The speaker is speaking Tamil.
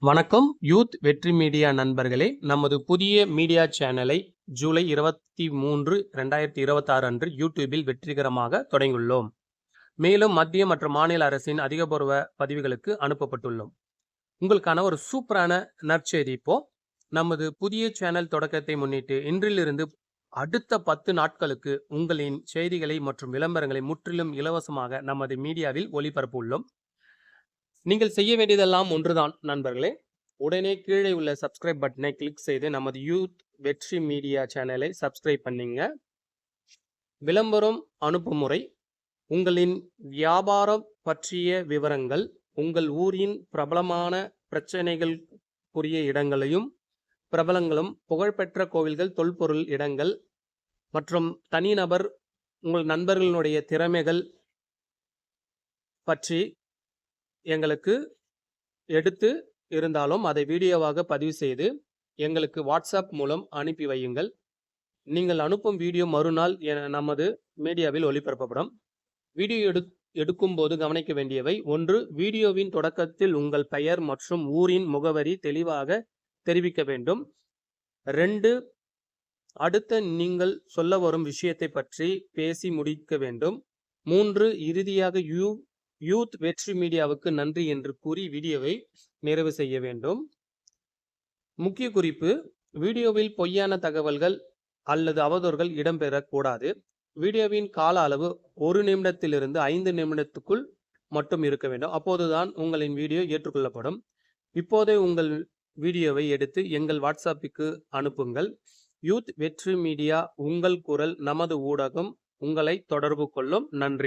வணக்கம் யூத் வெற்றி மீடியா நண்பர்களே, நமது புதிய மீடியா சேனலை ஜூலை 23, 2026 அன்று யூடியூபில் வெற்றிகரமாக தொடங்கியுள்ளோம். மேலும் மத்திய மற்றும் மாநில அரசின் அதிகபூர்வ பதிவுகளுக்கு அனுப்பப்பட்டுள்ளோம். உங்களுக்கான ஒரு சூப்பரான நற்செய்தி. இப்போ நமது புதிய சேனல் தொடக்கத்தை முன்னிட்டு இன்றிலிருந்து அடுத்த 10 நாட்களுக்கு உங்களின் செய்திகளை மற்றும் விளம்பரங்களை முற்றிலும் இலவசமாக நமது மீடியாவில் ஒளிபரப்ப உள்ளோம். நீங்கள் செய்ய வேண்டியதெல்லாம் ஒன்றுதான் நண்பர்களே. உடனே கீழே உள்ள சப்ஸ்கிரைப் பட்டனை கிளிக் செய்து நமது யூத் வெற்றி மீடியா சேனலை சப்ஸ்கிரைப் பண்ணிங்க. விளம்பரம் அனுப்பும் முறை: உங்களின் வியாபாரம் பற்றிய விவரங்கள், உங்கள் ஊரின் பிரபலமான பிரச்சனைகளுக்குரிய இடங்களையும் பிரபலங்களும், புகழ்பெற்ற கோவில்கள், தொல்பொருள் இடங்கள் மற்றும் தனிநபர் உங்கள் நண்பர்களுடைய திறமைகள் பற்றி எங்களுக்கு எடுத்து இருந்தாலும் அதை வீடியோவாக பதிவு செய்து எங்களுக்கு வாட்ஸ்அப் மூலம் அனுப்பி வையுங்கள். நீங்கள் அனுப்பும் வீடியோ மறுநாள் நமது மீடியாவில் ஒளிபரப்பப்படும். வீடியோ எடுக்கும் போது கவனிக்க வேண்டியவை: 1. வீடியோவின் தொடக்கத்தில் உங்கள் பெயர் மற்றும் ஊரின் முகவரி தெளிவாக தெரிவிக்க வேண்டும். 2. அடுத்த நீங்கள் சொல்ல வரும் விஷயத்தை பற்றி பேசி முடிக்க வேண்டும். 3. இறுதியாக யூத் வெற்றி மீடியாவுக்கு நன்றி என்று கூறி வீடியோவை நிறைவு செய்ய வேண்டும். முக்கிய குறிப்பு: வீடியோவில் பொய்யான தகவல்கள் அல்லது அவதூறுகள் இடம்பெறக்கூடாது. வீடியோவின் கால அளவு 1 நிமிடத்திலிருந்து 5 நிமிடத்துக்குள் மட்டும் இருக்க வேண்டும். அப்போதுதான் உங்களின் வீடியோ ஏற்றுக்கொள்ளப்படும். இப்போதே உங்கள் வீடியோவை எடுத்து எங்கள் வாட்ஸ்அப்புக்கு அனுப்புங்கள். யூத் வெற்றி மீடியா, உங்கள் குரல், நமது ஊடகம். உங்களை தொடர்பு கொள்ளும். நன்றி.